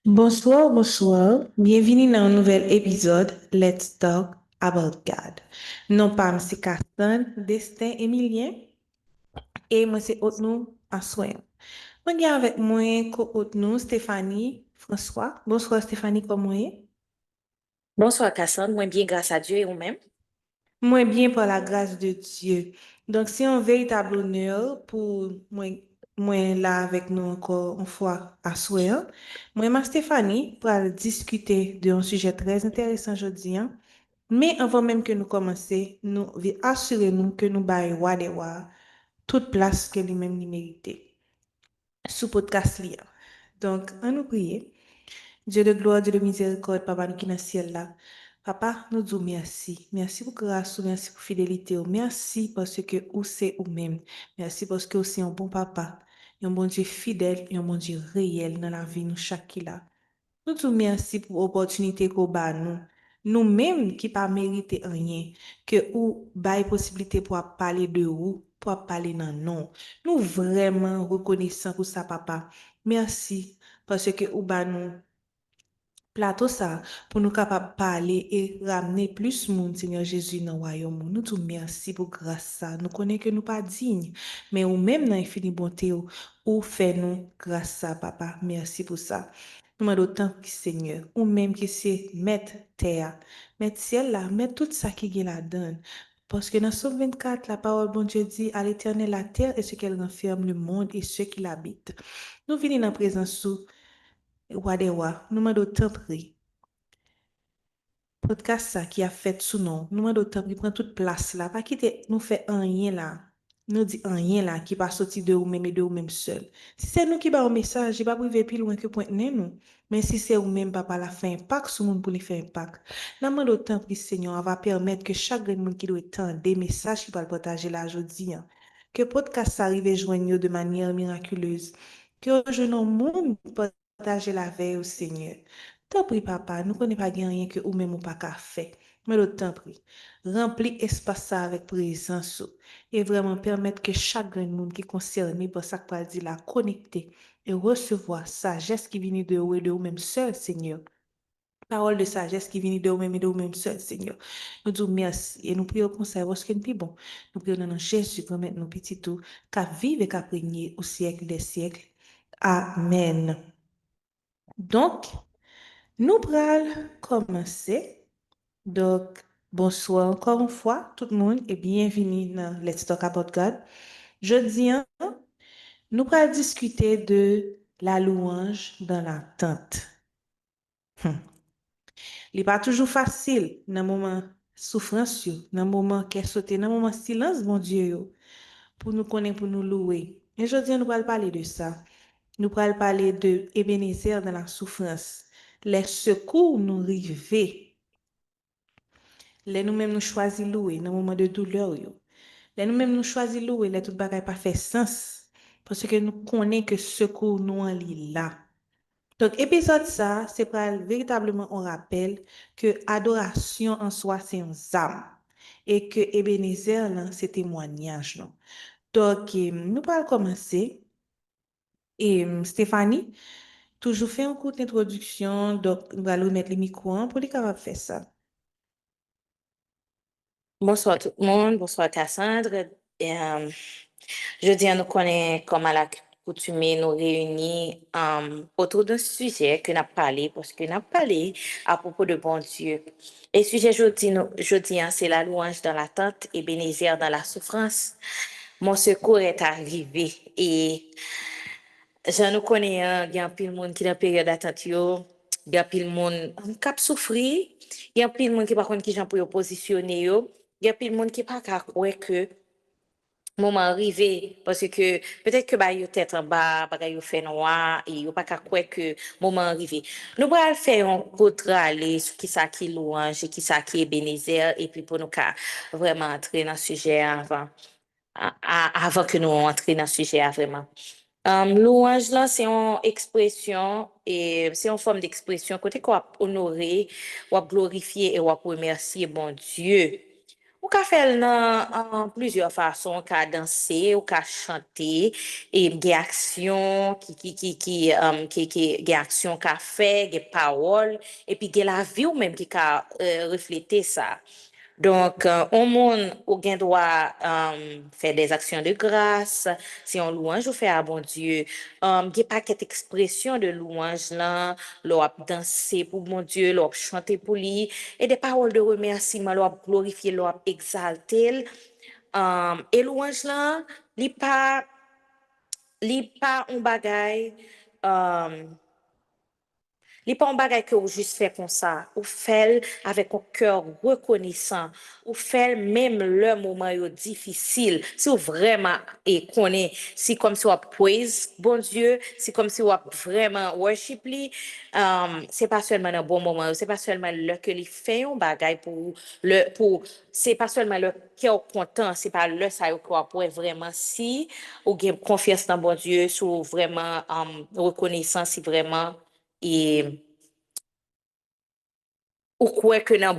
Bonsoir, bonsoir. Bienvenue dans un nouvel épisode Let's Talk About God. Non pas c'est Castan, Destin Emilien et moi c'est autre nous à soin. Moi j'ai avec moi co-autre nous Stéphanie François. Bonsoir Stéphanie, comment est? Bonsoir Cassandre, moi bien grâce à Dieu et vous-même. Moi bien par la grâce de Dieu. Donc c'est un véritable honneur pour moi là avec nous encore une fois à soir. Moi et Stéphanie pour discuter d'un sujet très intéressant aujourd'hui, hein. Mais avant même que nous commencer, nous assurez-nous que nous baillons Wadewa toute place que lui-même lui mérite sous podcast li. Donc, on nous prie. Dieu de gloire, Dieu de miséricorde, Papa nous qui dans le ciel là. Papa, nous disons merci. Merci pour grâce, merci pour fidélité. Merci parce que vous c'est vous-même. Merci parce que vous c'est un bon papa, un bon Dieu fidèle, un bon Dieu réel dans la vie nous chaque qui là. Nous te merci pour l'opportunité qu'on bat nous. Nous-mêmes qui pas mérité rien, que ou bail possibilité pour parler de vous, pour parler dans non. Nous vraiment reconnaissants pour ça, papa. Merci parce que ou ba nous plateau ça pour nous capables parler et ramener plus monde Seigneur Jésus dans le royaume. Nous te merci pour grâce ça. Nous connaissons que nous pas dignes, mais ou même dans l'infini bonté ou fait nous grâce ça papa. Merci pour ça. Nous demandons autant que Seigneur, ou même que c'est mettre terre, mettre ciel là, mettre tout ça qui est là dedans. Parce que dans Somme 24, la parole bon Dieu dit à l'éternel la terre et ce qu'elle renferme le monde et ceux qui l'habitent. Nous venons dans la présence sous roi des rois. Nous demandons autant prier podcast ça qui a fait sous nous. Nous demandons autant qui prend toute place là. Pas quitter nous fait rien là. Nous dit rien là qui pas sorti de ou même et de ou même seul. Si c'est nous qui ba un message, il pas privé plus loin que point nous. Mais si c'est ou même papa la fait impact sur monde pour lui faire impact. Nous demandons autant que Seigneur va permettre que chaque monde qui doit entendre des messages qui va le partager là aujourd'hui. Que podcast ça arrive joindre de manière miraculeuse. Que je non monde partager la veille au Seigneur. T'en prie, papa, nous connaissons pas rien que ou même ou pas qu'à faire. Mais le t'en prie, remplis espace ça avec présence et vraiment permettre que chaque monde qui est concerné par ça que dit la connecter et recevoir sagesse qui vient de vous même seul, Seigneur. Parole de sagesse qui vient de vous-même et de vous-même seul, Seigneur. Nous disons merci et nous prions pour ça parce que nous bon. Nous prions dans le nom de Jésus pour mettre nos petits tout, qu'à vivre et qu'à régner au siècle des siècles. Amen. Donc, nous allons commencer. Donc, bonsoir encore une fois, tout le monde, et bienvenue dans Let's Talk About God. Jeudi, hein, nous allons discuter de la louange dans la tente. Il n'est pas toujours facile dans le moment souffrance, dans le moment qu'est sauté, dans le moment silence, mon Dieu, pour nous connaître, pour nous louer. Et aujourd'hui, nous allons parler de ça. Nous allons parler de Ebenezer dans la souffrance. Les secours nous rivés. Les nous-mêmes nous choisissons louer dans le moment de douleur. Les nous-mêmes nous choisissons louer, les tout bagaille pas fait sens. Parce que nous connaissons que secours nous en lit là. Donc, épisode ça, c'est pour véritablement on rappelle que adoration en soi, c'est un âme. Et que Ebenezer, là, c'est témoignage. Non? Donc, nous allons commencer. Et Stéphanie, toujours fait un cours d'introduction. Donc, nous allons mettre le micro pour les capables de faire ça. Bonsoir tout le monde, bonsoir Cassandre. Je dis à nous connaît comme à l'accoutumée nous réunis autour d'un sujet que n'a parlé parce que n'a parlé à propos de bon Dieu. Et sujet jeudi, hein, c'est la louange dans l'attente et bénézère dans la souffrance. Mon secours est arrivé et je nous connais, il y a un pile monde qui est dans la période d'attente, il y a un pile monde qui a souffert, il y a un pile monde qui par contre qui j'en pour positionner, il y a un pile monde qui pas qu'à croire que moment arrivé parce que peut-être que bah yo tête en bas, bagay yo fait noir et yo pas qu'à croire que moment arrivé. Nous allons faire un autre aller sur qui ça qui louange, et qui ça qui est bénézère et puis pour nous qu'à vraiment entrer dans le sujet avant avant que nous entrions dans le sujet vraiment. Louange là, c'est une expression et c'est une forme d'expression côté qu'on va honorer, on va glorifier et on va remercier bon Dieu. Ou ka faire en plusieurs façons, ka danser ou ka chanter et des actions qui action ka fait, des paroles et puis des la vie ou même qui ka refléter ça. Donc, au monde, ou gen droit faire des actions de grâce, si on louange ou fait à bon Dieu, gen paquet expression de louange là, l'on danser pour bon Dieu, l'on chanter pour lui, et des paroles de remerciement, l'on glorifier, l'on exalter. Et louange là, li pas un bagay, um, Li pa un bagay que ou juste fait comme ça, ou fait avec un cœur reconnaissant, ou fait même le moment yo difficile. Si ou vraiment et connaît, si comme si ou praise bon Dieu, si comme si ou vraiment worship lui, c'est pas seulement un bon moment, c'est pas seulement le que li fait un bagay c'est pas seulement le cœur content, c'est pas le ça quoi pour vraiment si ou gain confiance dans bon Dieu, si ou vraiment reconnaissant si vraiment et ou quoi que un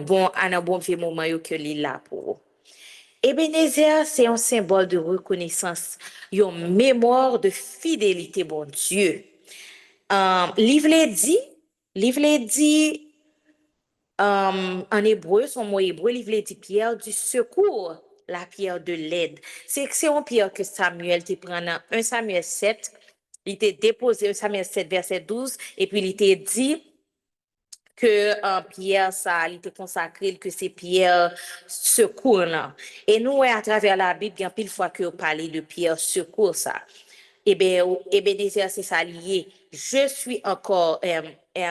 bon vieux moment yo que li là pour. Ebenezer, c'est un symbole de reconnaissance, une mémoire de fidélité, bon Dieu. Livre dit, en hébreu, son mot hébreu, livre dit pierre du secours, la pierre de l'aide. C'est une pierre que Samuel te prend dans 1 Samuel 7, il était déposé 1 Samuel 7, verset 12, et puis il était dit, que Pierre, ça, il était consacré, que c'est Pierre secours là. Et nous, ouais, à travers la Bible, il y a pile fois que vous parlez de Pierre secours ça. Eh bien, déjà, c'est ça lié. Je suis encore,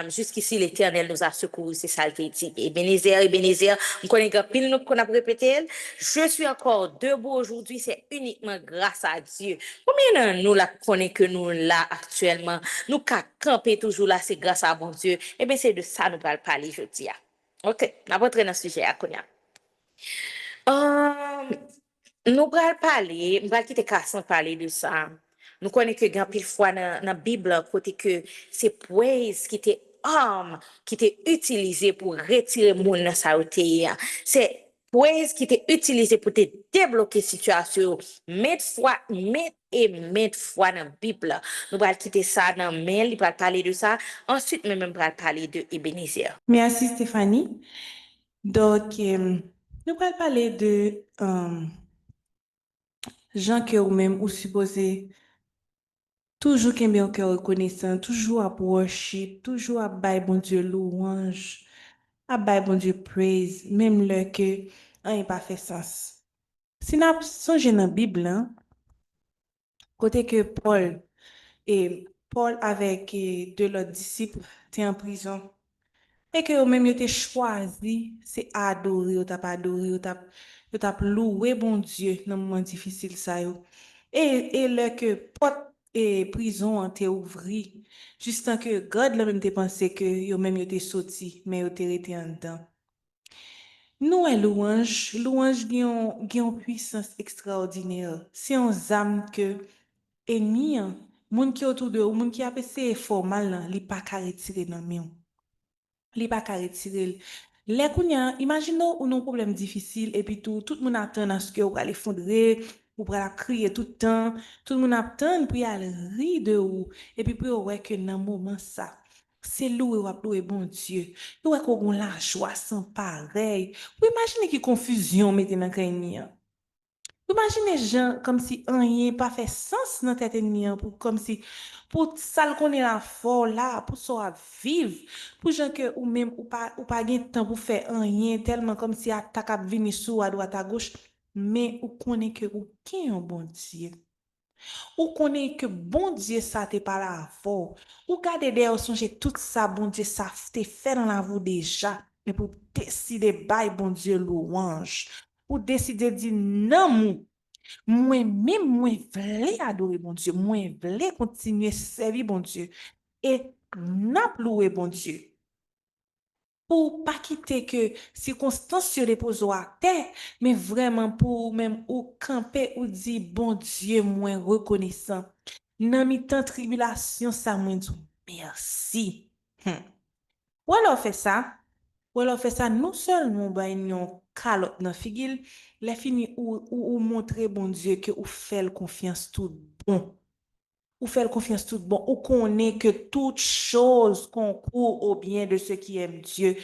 jusqu'ici, l'Éternel nous a secourus, c'est ça le dit. Ebenezer, on connaît grand pile nous qu'on a répété. Je suis encore debout aujourd'hui, c'est uniquement grâce à Dieu. Combien de nous la connaissons que nous là actuellement, nous qu'à camper toujours là, c'est grâce à bon Dieu. Eh bien, c'est de ça nous allons parler aujourd'hui. OK, on va entrer dans le sujet à Konya. Nous allons parler, nous allons quitter Cassan parler de ça. Nous connaissons que grand pile fois dans la Bible, côté que c'est praise qui était utilisé pour retirer mon dans sa route. C'est praise qui était utilisé pour te débloquer situation. Maintes fois dans la Bible. Nous allons quitter ça dans mail, nous allons parler de ça. Ensuite, nous allons parler de Ebenezer. Merci Stéphanie. Donc, nous allons parler de gens que ou même ou supposé toujours qu'aimer au cœur reconnaissant, toujours à worship, toujours à bailler bon Dieu louange, à bailler bon Dieu praise, même le que rien pas fait sens. Si nous songeons dans la Bible, hein, côté que Paul avec deux autres disciples étaient en prison. Et que même yo te choisi, c'est adorer, ou t'a adoré, ou t'a loué bon Dieu dans le moment difficile ça yo. Et le que porte et prison en te ouvri, juste tant que God là même te pensé que yo même yo te sorti, mais yo te resté en dedans. Nous, louange gen puissance extraordinaire. C'est un âme que ennemi, moun qui autour de ou, moun qui a essayé fort mal, là, li pas ka retirer dans mion. Li pa ka retire. Le kounya, imagine ou non problème difficile et puis tout le monde attend à ce que ou aller fondre, ou pour la crier tout le temps, tout le monde attend pour y aller rire de ou et puis pour ouais que dans moment ça, c'est loué ou loué bon Dieu. Ou ouais qu'on la joie sans pareil. Ou imagine qui confusion mette dans kay. Imaginez gens comme si rien pas fait sens dans tête ennemi pour comme si pour ça qu'on est là fort là pour ça vivre pour gens que ou même ou pas gain temps pour faire rien tellement comme si attaque a venir sur à droite à gauche mais ou connaît que ou qui un bon Dieu ou connaît que bon Dieu ça t'est pas là fort ou garder derrière songer tout ça bon Dieu ça t'est fait dans la vie déjà mais pour décider bye bon Dieu louange pour décider dire non moi-même, moi vle adorer bon Dieu, moi vle continuer servir bon Dieu et n'a louer bon Dieu. Pour pas quitter que circonstances se reposent à terre, mais vraiment pour même ou camper ou dire bon Dieu, moi reconnaissant. Dans mi temps tribulation, ça moi dit merci. Ou alors fait ça, ou alors fait ça non seulement ben yon calotte dans figil, les fini ou montrer bon Dieu que ou fait confiance tout bon. Ou fait confiance tout bon, ou connaît que toute chose concourt au bien de ceux qui aiment Dieu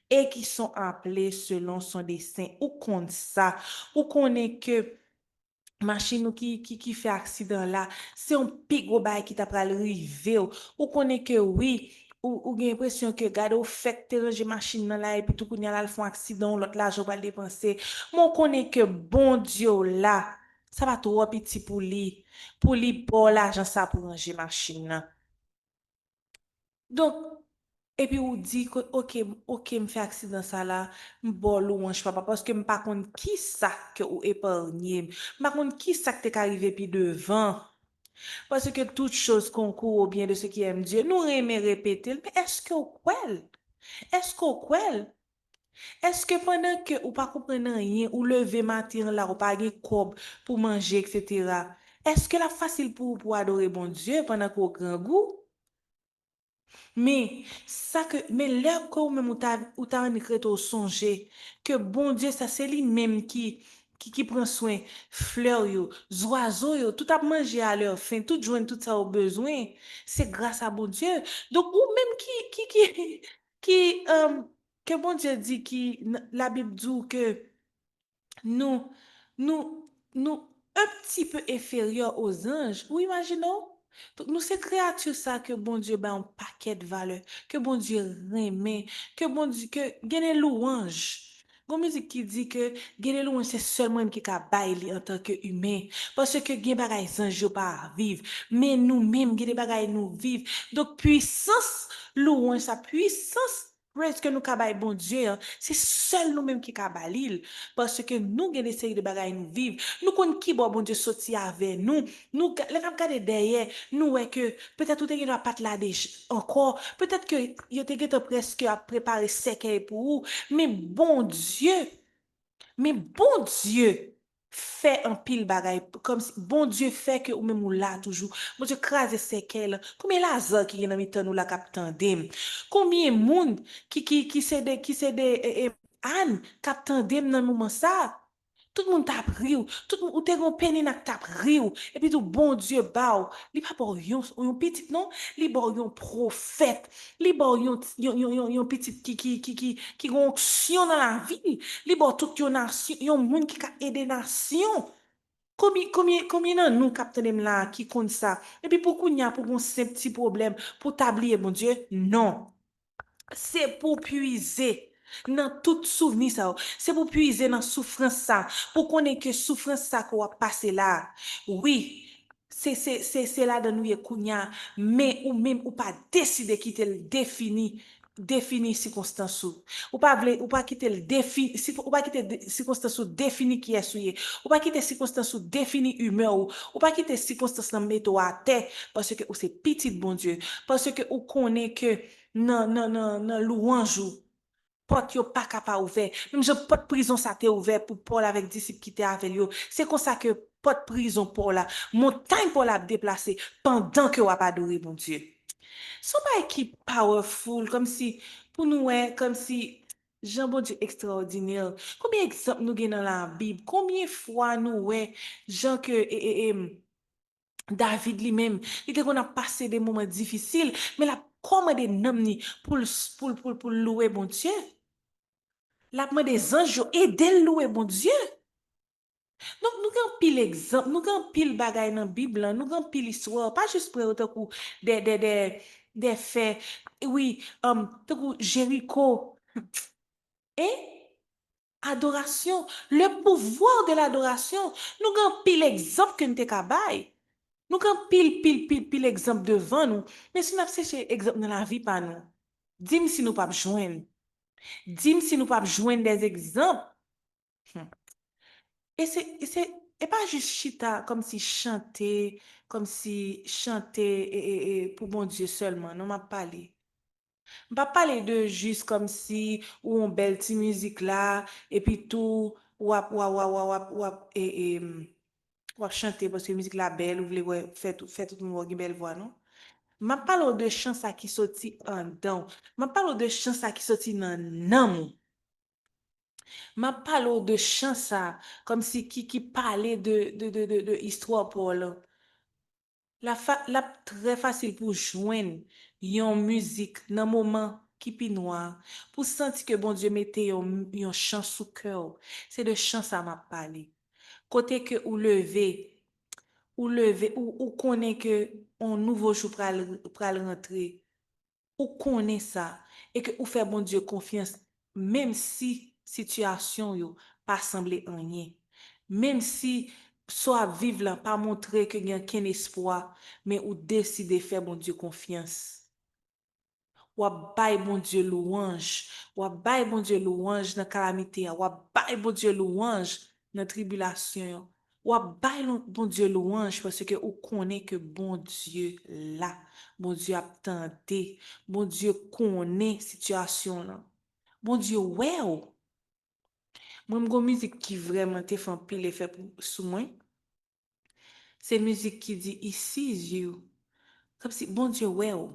et qui sont appelés selon son dessein. Ou compte ça, ou connaît que machine qui fait accident là, c'est un pire gros bail qui t'a pral rive ou connaît que oui, ou gen l'impression que gade ou fait te ranger machine nan là et puis tout kounya là le font accident, l'autre l'argent va le dépenser. Mon connaît que bon Dieu là, ça va trop petit pour lui pour l'argent ça pour ranger machine nan. Donc et puis ou dit que OK me fait accident ça là, bon louange papa parce que me pas contre qui ça que ou épargné, pas contre qui ça que t'es arrivé puis devant. Parce que toute chose concourt au bien de ceux qui aiment Dieu. Nous aimons répéter, mais est-ce que vous croyez? Est-ce que vous croyez? Est-ce que pendant que vous pas comprenez rien, ou lever matin là, ou pas de cob pour manger, etc., est-ce que la facile pour adorer bon Dieu pendant qu'on grand goût? Mais ça que mais l'heure que même ou t'a en écrit au songer que bon Dieu ça c'est lui même qui prend soin fleurs yo, oiseaux yo, tout a manger à leur faim, tout joindre tout ça au besoin, c'est grâce à bon Dieu. Donc ou même qui que bon Dieu dit qui la Bible dit que nous, nous, un petit peu inférieurs aux anges. Ou imaginons, donc nous, ces créatures, ça, que bon Dieu, ben, un paquet de valeurs, que bon Dieu remet, que bon Dieu, que, gagne louange. Gon musique qui dit que gagne louange, c'est seulement qui ka bailler en tant que humain. Parce que gagne bagay ange yo pas vivre. Mais nous-mêmes, gagne bagay nous vivre. Donc, puissance, louange, sa puissance, presque nous ka bon Dieu, hein, c'est seul nous-mêmes qui ka bailler. Parce que nous, avons des séries de bagages nous vivre. Nous connaissons qui bon Dieu sorti avec nous. Nous, les femmes regardent derrière, nous, ouais, que peut-être tout est pas là déjà encore. Peut-être que vous êtes presque à préparer sec pour vous. Mais bon Dieu, fait un pile bagaille. Comme si, bon Dieu fait que ou même ou là toujours. Bon Dieu crase séquelles. Combien Lazare qui est dans mitan nous la captain dem. Combien monde qui c'est des Anne captain dem dans moment ça. Tout le monde t'a pris tout le monde ou te gon peine n'a t'a pris et puis tout bon Dieu bao, li pas pour yon petit non, li bon yon prophète, li bon yon petit qui gon onction dans la vie, li bon tout yon nation, yon monde qui ka aider nation. Combien nan nous capitaine là qui compte ça? Et puis pour qu'on y a pour un petit problème pour t'oublier mon Dieu? Non. C'est pour puiser dans tout souvenir ça. C'est pour puiser dans souffrance ça. Pour qu'on ait que souffrance ça qu'on va passer là. Oui. C'est là de nous kounya, mais ou même ou pas décider quitter le défini circonstance ou pas quitter le défi ou pas quitter circonstance défini qui est souillé ou pas quitter circonstance défini humeur ou pas quitter circonstance dans mettre à terre parce que ou c'est petit bon Dieu parce que ou connaît que non louange ou porte yo pas capable ouvert même je porte prison ça t'est ouvert pour Paul avec disciple qui était avec lui c'est comme ça que porte prison pour la montagne pour la déplacer pendant que on va adorer bon Dieu sont pas qui powerful comme si pour nous ouais, comme si Jean bon Dieu extraordinaire combien d'exemples nous avons dans la Bible combien de fois nous ouais Jean que David lui-même, il était qu'on a passé des moments difficiles, mais la commandé nom ni pour louer bon Dieu. La demandé des anges aider louer bon Dieu. Donc nous avons pile exemple, nous avons pile bagaille dans la Bible, nous avons pile histoire, pas juste pour autant coup des faits. Oui, tout coup Jéricho et adoration, le pouvoir de l'adoration. Nous avons pile exemple que nous te kabay. Nous avons pile exemple devant nous. Mais si nous avons cherché exemple dans la vie pas nous. Dis-moi si nous pas joindre. Dis-moi si nous pas joindre des exemples. Hmm. Et pas juste chita comme si chanter pour mon Dieu seulement. Non, m'a parlé. M'a parler de juste comme si ou on belle petite musique là et puis tout ou chanter parce que musique la belle ou voulez ouais, fait tout le monde une belle voix non. Ma parle de chant ça qui sorti en dedans. Ma parle de chant ça qui sorti dans nan. Ma parle de chant ça comme si qui parlait de histoire pour là. La très facile pour joindre yon musique dans moment qui pi noir pour sentir que bon Dieu mettait yon chant sous cœur. C'est de chant ça m'a parlé. Côté que ou connaît que un nouveau jour pral rentrer, ou connaît ça et que ou fait bon Dieu confiance même si situation yo pas semblé rien. Même si soit vivre là pas montrer que y a qu'un espoir, mais ou décider faire bon Dieu confiance. Ou bay bon Dieu louange, ou bay bon Dieu louange dans calamité, ou bay bon Dieu louange dans tribulation. Ou bay bon Dieu louange parce que ou connaît que bon Dieu là, bon Dieu a tenté, bon Dieu connaît situation là. Bon Dieu ouais ou. Moi m'gon musique qui vraiment te fait pile effet sous moi. C'est musique qui dit ici you. Comme si bon Dieu ouais ou.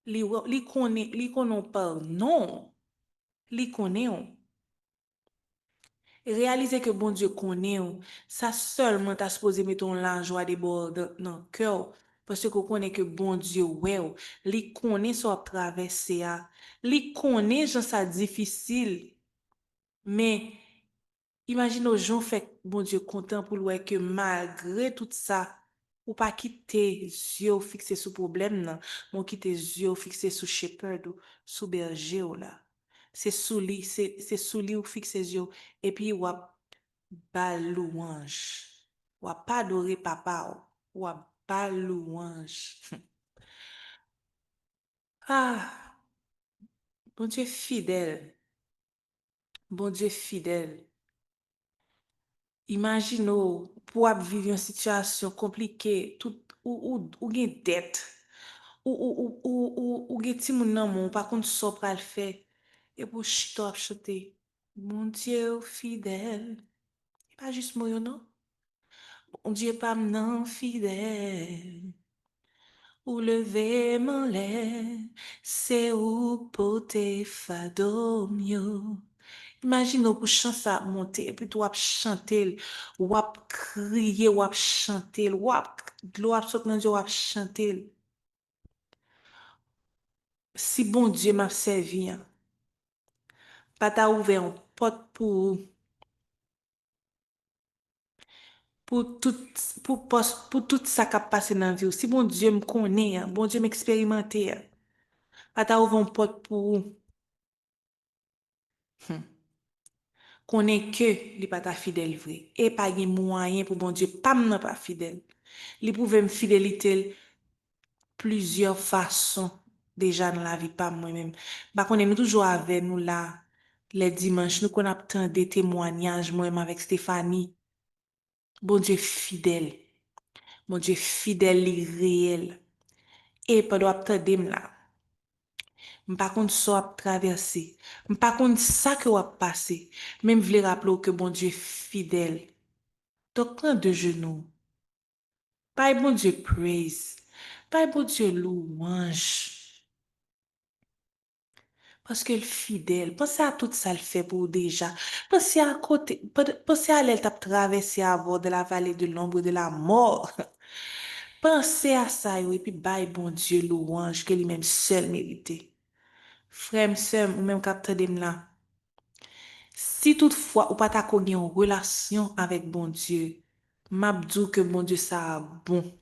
Li connaît pas non. Li connaît ou. Et réaliser que bon Dieu connaît ou, ça seulement t'as supposé mettre la joie des bords dans le cœur. Parce que connaît que bon Dieu, ouais, ou, li connaît ça traverser à. Li connaît, genre ça difficile. Mais, imagine aux gens fait bon Dieu content pour lui que malgré tout ça, ou pas quitter yeux fixés sur problème, non. Mon quitter yeux fixés sur shepherd ou sous berger ou là. C'est sous lui ou fixer yeux. Et puis, ou ba louange. Ou pas adorer papa ou pas louange. Ah, bon Dieu fidèle. Bon Dieu fidèle. Imagine pour vivre une situation compliquée, tout ou gen dette. Ou gen ti moun nan moun, par contre so pral fait. Et pour chito ap chante. Mon Dieu fidèle. Pas juste moi non. Mon Dieu pas non fidèle. Ou lever mon lait, c'est ou poter fado mio. Imagine pour chanter ça monter, et puis tu vas chanter, ou crier, ou chanter, ou gloire saute dans Dieu, ou chanter. Si bon Dieu m'a servi, hein, pas t'a ouvert une porte pour tout, pour tout ça qui a passé dans la vie. Si bon Dieu me connaît, hein, bon Dieu m'expérimenté, hein, pas t'a ouvert une porte pour, connaît que li pas ta fidèle vrai et pas gen moyen pour bon Dieu pas m'nan pas fidèle. Li pouvait me fidélité plusieurs façons déjà dans la vie pas moi-même. Bah qu'on est nous toujours avec nous là les dimanches nous qu'on a tant des témoignages moi-même avec Stéphanie. Bon Dieu fidèle. Bon Dieu fidèle li réel. Et pendant attendre là. M'pa contre ça a traversé. M'pa contre ça que a passé. Même vle rappeler que bon Dieu fidèle. Donc, prends de genoux. Pas bon Dieu praise. Pas bon Dieu louange. Parce que le fidèle, pensez à tout ça le fait pour déjà. Pensez à côté, pensez à l'aile t'a traversé à bord de la vallée de l'ombre de la mort. Pensez à ça, et puis bye bon Dieu louange que lui-même seul mérité. Frère, sœur, ou même capteur de là. Si toutefois ou pas ta une relation avec bon Dieu, m'abdou que bon Dieu ça bon.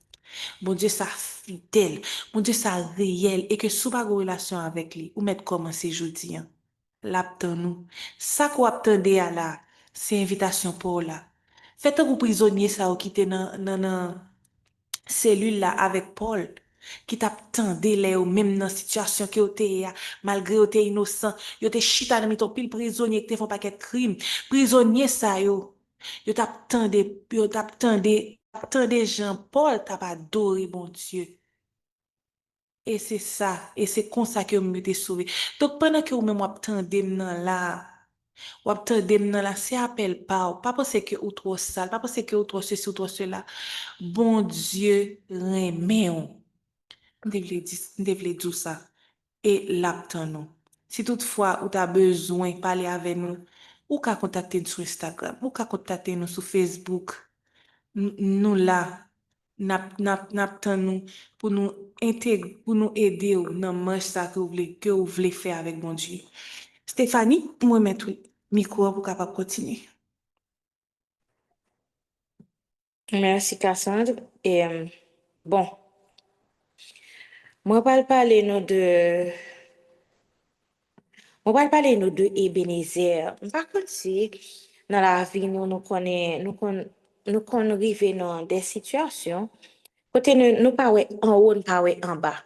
Bon Dieu ça fidèle, bon Dieu ça réel et que sous pas de relation avec lui ou mettre commencer jeudi hein. L'aptan nous. Ça qu'on attendait à là, c'est invitation pour là. Faites un prisonnier ça ou qui était dans cellule là avec Paul qui t'attendait là ou même dans situation que était malgré que était innocent, yo te chita dans ton pile prisonnier qui te font paquet de crime. Prisonnier ça yo t'attendait Jean-Paul t'a pas adoré bon Dieu. Et c'est ça, et c'est comme ça que vous me sauvé. Donc pendant que vous même attendez là, ou attendez là, c'est appel pas parce que ou trop sale, pas parce que ou trop ceci ou trop cela. Bon Dieu remet on. devle dire ça. Et l'aptan nous. Si toutefois ou t'as besoin de parler avec nous, ou qu'à contacter nous sur Instagram, ou qu'à contacter nous sur Facebook, nous là, n'aptan nous pour nous intégrer, pour nous aider dans marche ça que vous voulez faire avec bon Dieu. Stéphanie, moi mettre le micro pour capable continuer. Merci, Cassandre. Et bon, moi, pas parler nous de On va parler nous de Ebenezer. Par contre, si dans la vie, nous connaissons arriver dans des situations, côté nous pas ouais en haut, nous pas ouais en bas.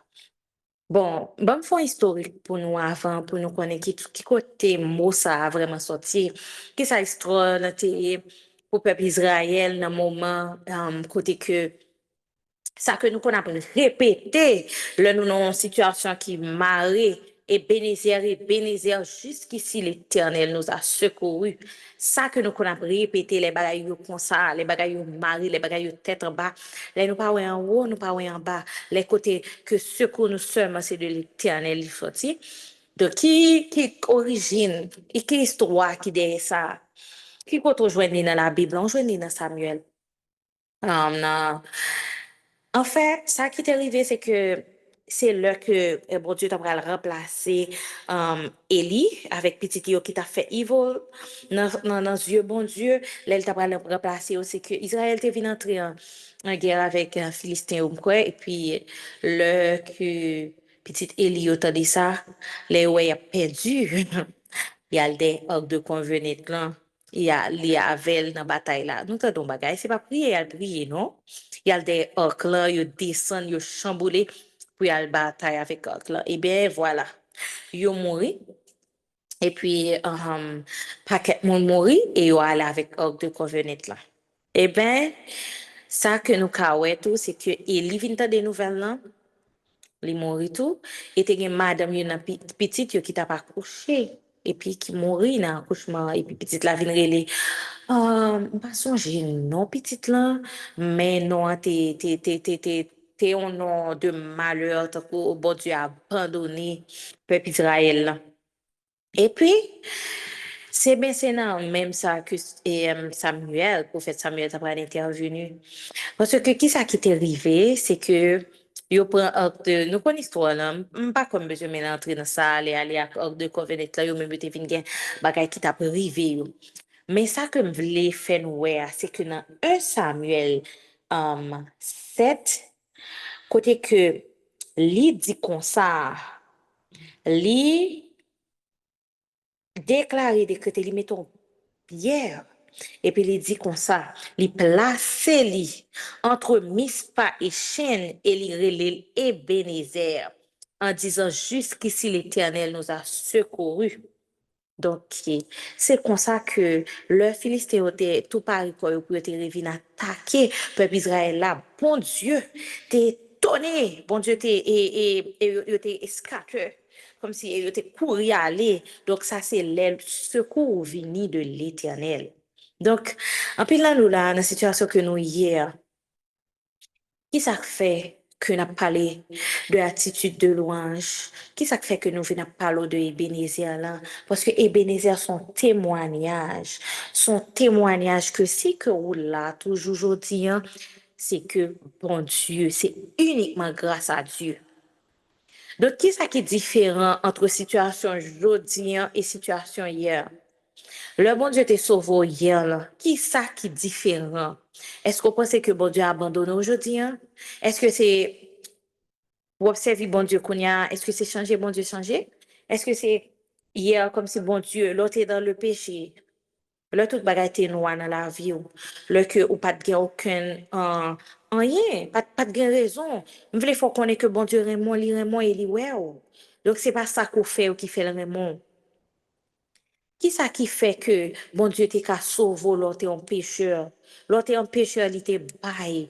Bon, faut historique pour nous avant, pour nous connaître qui côté mot ça a vraiment sorti, qui ça histoire dans pour peuple Israël dans le moment, côté que ça que nous qu'on a répété, le nous dans une situation qui marée, et Bénézer, jusqu'ici l'Éternel nous a secourus. Ça que nous qu'on a répété, les bagailles comme ça, les bagailles marées, les bagailles tête en bas, les nous pas ouais en haut, nous pas ouais en bas, les côtés que secours nous seulement, c'est de l'Éternel, il sorti. De qui origine, et qui histoire qui derrière ça, qui peut rejoindre dans la Bible, on joue dans Samuel. Non. En fait, ça qui est arrivé, c'est que c'est là que bon Dieu t'a remplacé Élie avec petit yo qui t'a fait evil dans yeux bon Dieu. Là, il t'a remplacé aussi que Israël t'est venu entrer en guerre avec un Philistin ou quoi. Et puis, le que petit Élie yo t'a dit ça, les ouais a perdu. Il y a des ordres de convenir là. Il y a Avel dans la bataille là. Nous t'entendons bagaille, c'est pas prier, il prier, non? Il y a des orques là, ils descendent, ils chamboulent pour y aller bataille avec orques là. Eh bien, voilà. Ils mouru. Et puis, paquet monde mouru et ils allé avec orques de convenir là. Eh bien, ça que nous kawé tout, c'est que il vient des nouvelles là. Li mori tout, et te gen madame yon nan petit yo qui t'a pas couché, et puis qui mori dans accouchement, et puis petite la vin rele, pas songe non petite là, mais non, t'es un nom de malheur, t'as que bon Dieu a abandonné peuple Israël là. Et puis, c'est bien c'est non, même ça que Samuel, prophète Samuel, t'a pas intervenu. Parce que qui ça qui t'est arrivé, c'est que yo prend acte, nous connaissons l'histoire là, pas comme besoin de entrer dans ça, aller à acte de covenant là, yo même te vinn gen bagay qui t'a privé yo. Mais ça que me voulais faire nous ouais, c'est que dans 1 Samuel 7, côté que li dit comme ça, li déclaré décrété li mettons hier. Et puis il dit comme ça, il place li entre Mispa et Chêne et il relève Ebenezer en disant jusqu'ici l'Éternel nous a secourus. Donc, c'est comme ça que le Philistin était tout pareil pour être revenu attaquer le peuple Israël là. Bon Dieu, t'es étonné. Bon Dieu, t'es escaqué. Comme si il était couru aller. Donc, ça, c'est le secours venu de l'Éternel. Donc, en plus là, nous là, dans la situation que nous hier, qui ça fait que nous parlé de l'attitude de louange? Qui ça fait que nous venons parler de Ebenezer là? Parce que Ebenezer, son témoignage que si que vous là, toujours aujourd'hui, hein, c'est que bon Dieu, c'est uniquement grâce à Dieu. Donc, qui ça qui est différent entre situation aujourd'hui hein, et situation hier? Le bon Dieu te sauvé hier, là. Qui ça qui est différent? Est-ce qu'on pense que bon Dieu a abandonné aujourd'hui? Hein? Est-ce que c'est pour observer bon Dieu qu'on y a? Est-ce que c'est changer bon Dieu changer? Est-ce que c'est hier comme si bon Dieu, l'autre est dans le péché? Le tout bagay te noir dans la vie ou. Le que ou pas de gen aucun rien, pas de gen raison. M'vle faut connaître que bon Dieu Raymond et li ouais ou. Donc c'est pas ça qu'on fait ou qui fait le Raymond. Qui ça qui fait que bon Dieu t'es qu'à sauver l'autre un pécheur? L'autre un pécheur, il te bail.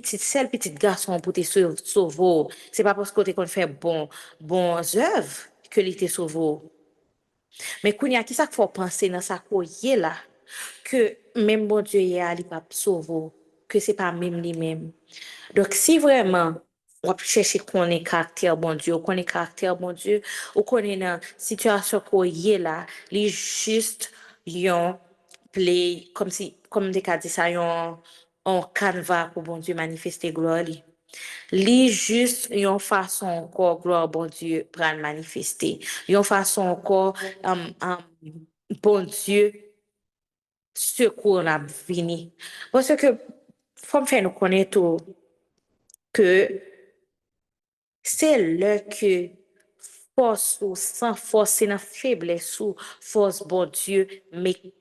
Seul petit garçon pour te sauver. C'est pas parce que t'es qu'on fait bon œuvre que il te sauvé. Mais kounya, qui ça qu'il faut penser dans sa koye là? Que même bon Dieu y a, il pas sauver. Que c'est pas même lui-même. Donc si vraiment on va chercher qu'on est caractère bon Dieu, qu'on est caractère bon Dieu, ou qu'on est dans situation qu'on y est là, les juste, yon play, comme des cas dit ça, yon, on canevas pour bon Dieu manifester gloire li. Li juste yon façon encore gloire bon Dieu pour manifester. Yon façon encore bon Dieu secours la vini. Parce que faut me faire nous connaître tout que c'est là que force ou sans force, c'est la faiblesse ou force bon Dieu make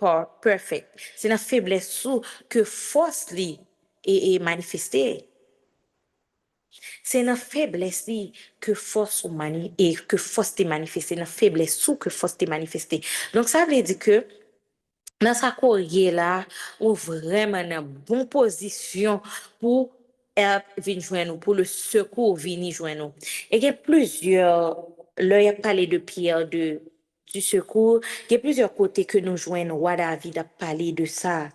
perfect. C'est la faiblesse ou que force li est manifestée. C'est une faiblesse li que force ou mani et que force est manifestée, une faiblesse ou que force est manifestée. Donc ça veut dire que dans sa courrier là, ou vraiment dans bonne position pour venir joindre nous, pour le secours venir joindre nous. Et il y a plusieurs, là, il a parlé de Pierre du secours, il y a plusieurs côtés que nous joignons, roi David a parlé de ça.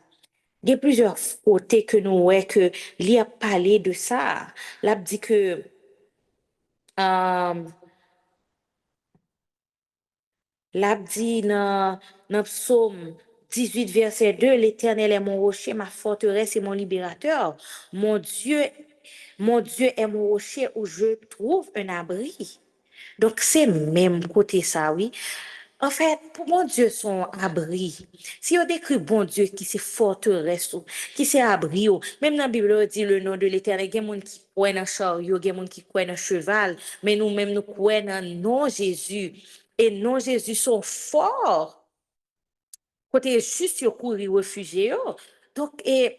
Il y a plusieurs côtés que nous ouais que lui a parlé de ça. Là, dit que euh, l'a dit dans Psaume 18, verset 2, l'Éternel est mon rocher, ma forteresse et mon libérateur. Mon Dieu est mon rocher où je trouve un abri. Donc, c'est même côté ça, oui. En fait, pour mon Dieu, son abri. Si on décrit bon Dieu qui c'est forteresse, qui c'est abri, même dans la Bible, on dit le nom de l'Éternel, il y a des gens qui croient dans chariot, il y a des gens qui croient dans cheval, mais nous-mêmes, nous croyons dans non Jésus. Et non Jésus sont forts. Côté juste sur courir réfugié. Donc, et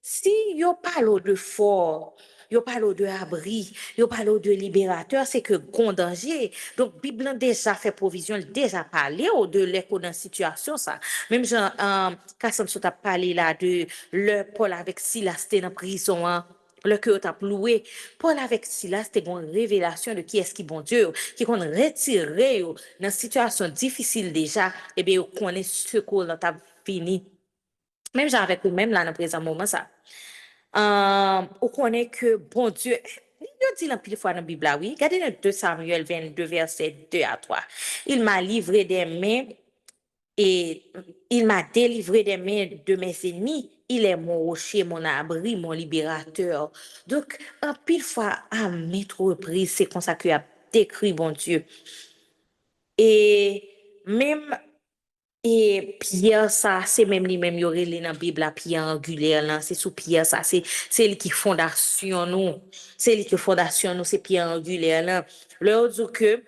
si yo parle de fort, yo parle de abri, yo parle de libérateur, c'est que grand danger. Donc, Bible a déjà fait provision, déjà parlé de l'écho dans situation ça. Même Jean, Cassandre a parlé là de le Paul avec Silas, c'était dans prison, hein. Le que tu as loué, Paul avec Silas, c'était une révélation de qui est-ce qui bon Dieu, qui qu'on retiré dans une situation difficile déjà, et bien, on connaît ce qu'on a fini. Même genre avec vous-même là, dans le présent moment, ça. On connaît que bon Dieu, il dit la pile fois dans la Bible, là, oui. Regardez dans 2 Samuel 22, verset 2 à 3. Il m'a livré des mains et il m'a délivré des mains de mes ennemis. Il est mon rocher, mon abri, mon libérateur. Donc, un pile fois, à maintes reprises, c'est comme ça qu'il a décrit, bon Dieu. Et même, et pierre, ça, c'est même lui même, y aurait dans la Bible, la pierre angulaire, là, c'est sous pierre, ça, c'est lui qui fondation, nous. C'est lui qui fondation, nous, c'est pierre angulaire, là. Leur dit que,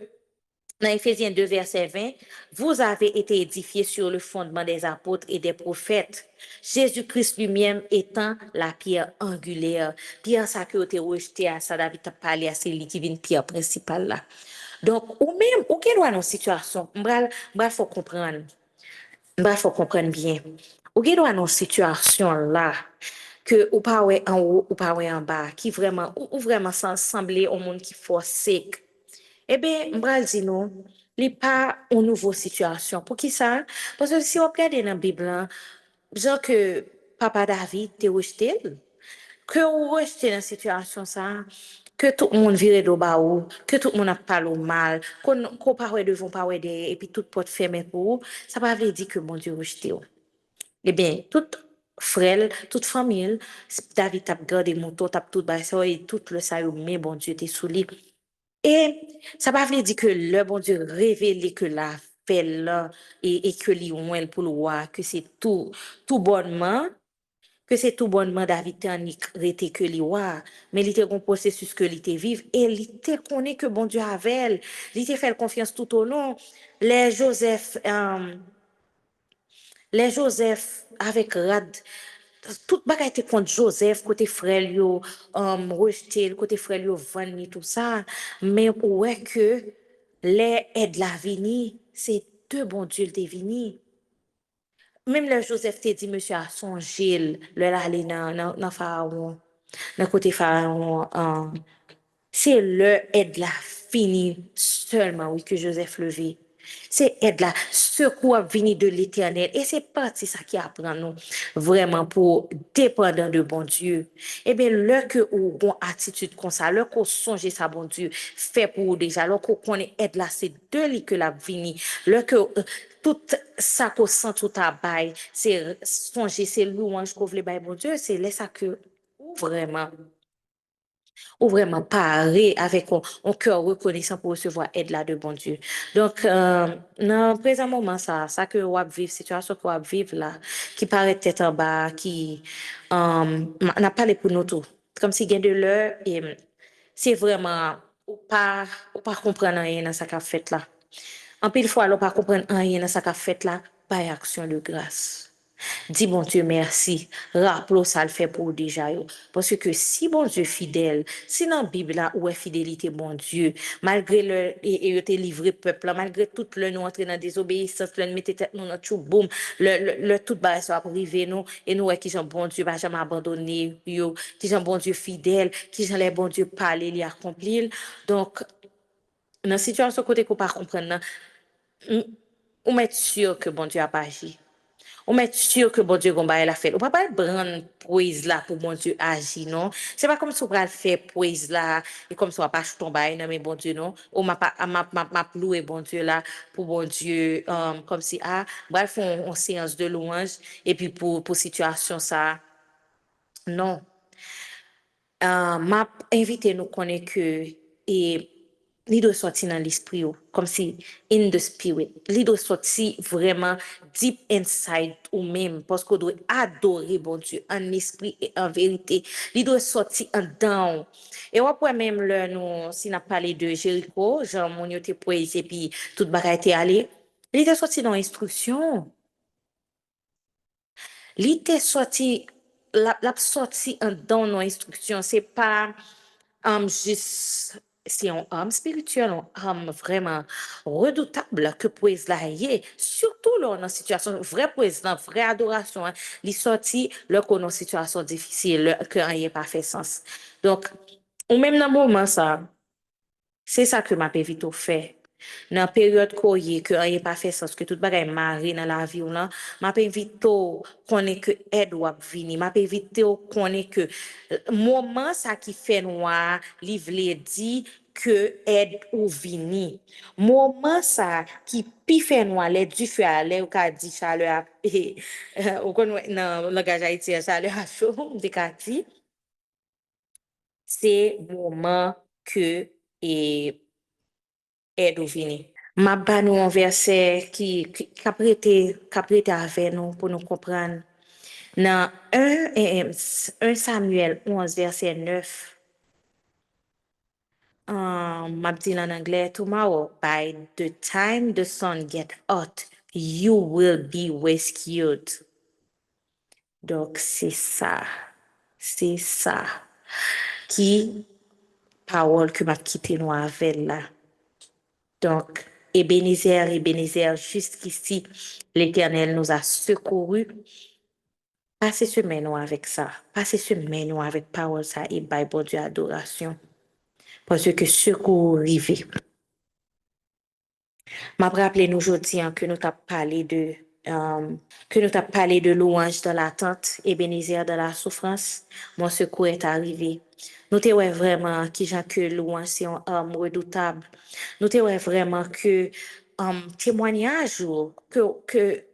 dans Éphésiens 2, verset 20, vous avez été édifiés sur le fondement des apôtres et des prophètes. Jésus-Christ lui-même étant la pierre angulaire. Pierre, ça qui a été rejeté à ça, David a parlé à celui qui vient pierre principale là. Donc, ou même, ou quelle est nos situation, faut comprendre. Faut comprendre bien. Ou quelle est nos situation là, que ou pas ouais en haut, ou pas ouais en bas, qui vraiment, ou vraiment sembler au monde qui force. Eh bien, m'bral di nou, li pa une nouvelle situation. Pour qui ça? Parce que si on regarde dans la Bible, hein, genre que papa David te rejeté, que ou rejeté dans la situation ça, que tout le monde vire de bas ou, que tout le monde a parlé mal, qu'on parle devant, parle derrière, et puis tout porte fermée pour vous, ça va veut dire que mon Dieu rejeté. Eh bien, toute frère, toute famille, David t'a gardé mon tour, t'a tout bas, et tout le salut, mais bon Dieu t'es sous lui. Et ça va veut dire que le bon Dieu révèle que la fait là et que li ouel pour le roi, que c'est tout bonnement, que c'est tout bonnement David en rete que li roi, mais il était un processus que il était vivre et il était connaît que bon Dieu avait elle, il était fait confiance tout au long. Les Joseph, avec Rad, tout bagay était contre Joseph, côté frère yo, rejeté, côté frère yo vendre tout ça, mais ouais que les aides la vini, c'est deux bon Dieu le vini. Même le Joseph te dit, monsieur a songé, le aller dans Pharaon, dans côté Pharaon, c'est le aide la fini seulement, oui, que Joseph levé. C'est aide là secours a venu de l'Éternel. Et c'est parti ça qui apprend nous vraiment pour dépendre de bon Dieu. Eh bien, là que ou une attitude comme ça, là qu'on songe ça bon Dieu fait pour vous déjà, là qu'on connaît aide là, c'est de lui que la vini. Là que tout ça qu'on sent tout à bail, c'est songer, c'est louange qu'on veut bail bon Dieu, c'est là ça que vraiment ou vraiment parler avec un cœur reconnaissant pour recevoir aide là de bon Dieu. Donc, dans le présent moment, ça que vous vivre, situation que vous vivre là, qui paraît tête en bas, qui n'a pas les pour nous tout. Comme si gain de l'heure, et c'est vraiment, ou pas comprendre rien dans ce qu'a fait là. En pile fois, on pas comprendre rien dans ce qu'a fait là, pas action de grâce. Dis bon Dieu merci. Rappelons ça le fait pour déjà. Parce que si bon Dieu fidèle, si dans la Bible là où est fidélité bon Dieu, malgré le et te livré peuple là, malgré tout le nous entrer dans désobéissance, le mettre tête nous dans tout boum, le tout bas soit privé nous et nous qui sont bon Dieu va jamais abandonner yo, qui sont bon Dieu fidèle, qui sont les bon Dieu parler, li accomplir. Donc dans situation côté qu'on pas comprendre, on met sûr que bon Dieu a pas agi. On met sûr que bon Dieu gomba la fait. On va pas prendre praise là pour bon Dieu agir non. C'est pas comme si on va faire praise là et comme si on va pas tomber non mais bon Dieu non. On m'a pas m'a louer bon Dieu là pour bon Dieu comme si bref on séance de louange et puis pour situation ça non. M'a invité nous connaître que et li doit sortir dans l'esprit comme si in the spirit li doit sortir vraiment deep inside ou même parce qu'on doit adorer bon Dieu en esprit et en vérité li doit sortir en dedans et après même là nous si n'a parlé de Jéricho Jean mon yote praise et puis toute bagaille était allé il était sorti dans l'instruction li était sorti la sorti en dans nos instructions c'est pas juste, c'est un homme spirituel, un homme vraiment redoutable que poèse là y est, surtout là dans une situation, vrai président, vraie adoration, hein, il sorti là qu'on a une situation difficile, que rien n'a pas fait sens. Donc, ou même dans le moment ça, c'est ça que ma vite fait. Dans la période que rien pas fait sens, que tout bagay marre dans la vie ou là, m'a invite connaît que aide ou venir, m'a invite connaît que moment ça qui fait noir, livre dit que aide ou vini. Moment ça qui pi fait noir, les du feu à l'air ou qu'a dit chaleur et ou connaît dans le langage haïtien chaleur à chaud, de qu'a dit, c'est moment que et aide ou vini. M'a ba nou un verset qui a prêté avec nous pour nous comprendre. Dans 1 Samuel 11, verset 9, m'a dit en anglais, tomorrow, by the time the sun get hot, you will be rescued. Donc, c'est ça. C'est ça. Qui, parole que m'a quitté nous avec là. Donc, Ebenezer, Ebenezer, jusqu'ici, l'Éternel nous a secourus. Passez semaine nous avec ça. Passez semaine nous avec parole ça et by bon Dieu adoration. Parce que secours arrivé. M'a rappelé nous aujourd'hui que nous t'a parlé de que nous t'a parlé de louange dans l'attente et bénézir dans la souffrance. Mon secours est arrivé. Nous te ouais vraiment qui gens que louange c'est un homme redoutable. Nous te ouais vraiment que témoignage que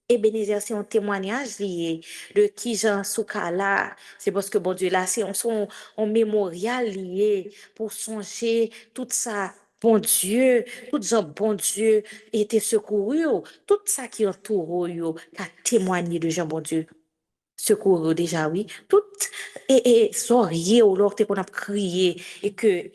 Ebenezer, c'est un témoignage lié de qui Jean Souka là. C'est parce que bon Dieu là, c'est un mémorial lié pour songer tout ça. Bon Dieu, tout gens bon Dieu était secouru. Tout ça qui entoure yo, qui a témoigné de Jean bon Dieu. Secouru déjà, oui. Tout, et sourier ou l'autre qu'on a crié et que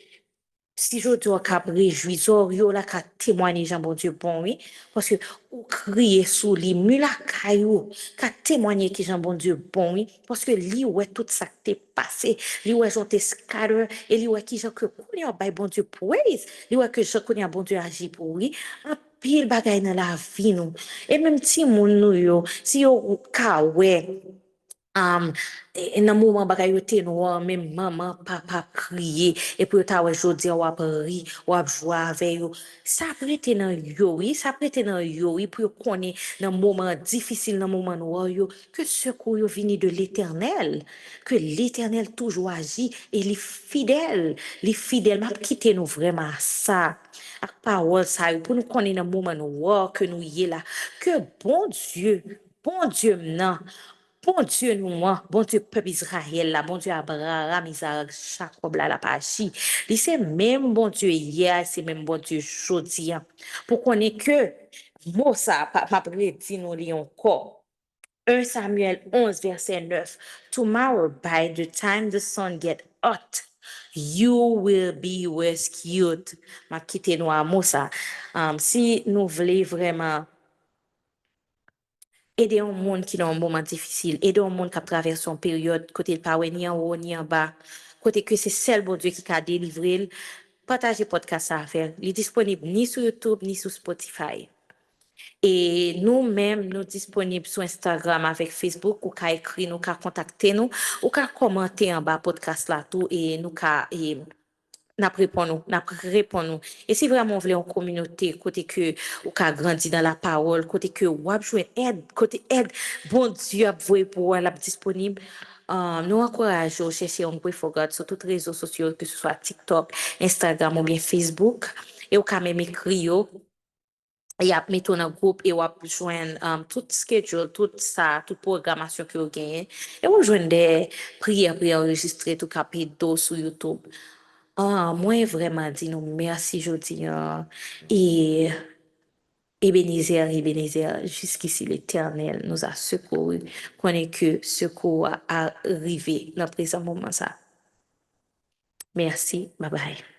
si je dois cap réjouir, yo la ka témoigner Jean bon Dieu bon oui parce que ou crier sous li mula caillou ka témoigner que Jean bon Dieu bon oui parce que li ouais tout ça t'est passé li ouais j'ont scatter et li ouais qui Jean que connait bay bon Dieu praise li ouais que Jean connait bon Dieu agit pour oui en pile bagay dans la vie nous et même si moun nou yo si yo ka ouais Um, Nan mouman bagay yo te noir, même maman, papa kriye, epi yo ta wè jodi an wap ri, wap jwa ave yo. Sa prete nan yo, oui, sa prete nan yo, oui, pou yo konen nan mouman difisil, nan mouman noir yo, que secours yo vini de l'Éternel, que l'Éternel toujours agit et li fidèle, m'a quitté nous vraiment ça. Ak parole ça yo, pour nous konen nan mouman noir que nous y là, que bon Dieu nan, bon Dieu nous, moi, bon Dieu peuple Israël là, bon Dieu Abraham, Isaac, Jacob là, la pachi. C'est même bon Dieu hier, c'est même bon Dieu aujourd'hui. Pour qu'on ait que, bon ça, pas prédit nous li encore. 1 Samuel 11, verset 9. Tomorrow, by the time the sun get hot, you will be rescued. Ma quitté nous à Moussa. Si nous voulons vraiment aider un monde qui est dans un moment difficile, aider un monde qui traverse une période, côté le pas ni en haut ni en bas, côté que c'est seul bon Dieu qui a délivré, partagez podcast ça à faire. Il est disponible ni sur YouTube ni sur Spotify. Et nous-mêmes, nous disponibles sur Instagram avec Facebook, ou qu'à écrire, nous qu'à contacter nous, ou qu'à commenter en bas podcast là tout, et nous qu'à, et n'a répond nous. Et si vraiment on voulait une communauté, côté que, ou qu'a grandi dans la parole, côté que, ou a joué aide, côté aide, bon Dieu a voué pour elle, disponible. Nous encourageons à chercher un Pray for God sur tous les réseaux sociaux, que ce soit TikTok, Instagram ou bien Facebook. Et ou quand même écrire, et ap mettons dans groupe et ou ap joindre tout schedule, tout ça, toute programmation que vous gagnez. Et ou joindre des prières enregistrées, tout capito sur YouTube. Moi, vraiment, dit nous merci, jodi, et Ebenezer, jusqu'ici l'Éternel nous a secouru, qu'on est que secours a arrivé dans le présent moment ça. Merci, bye bye.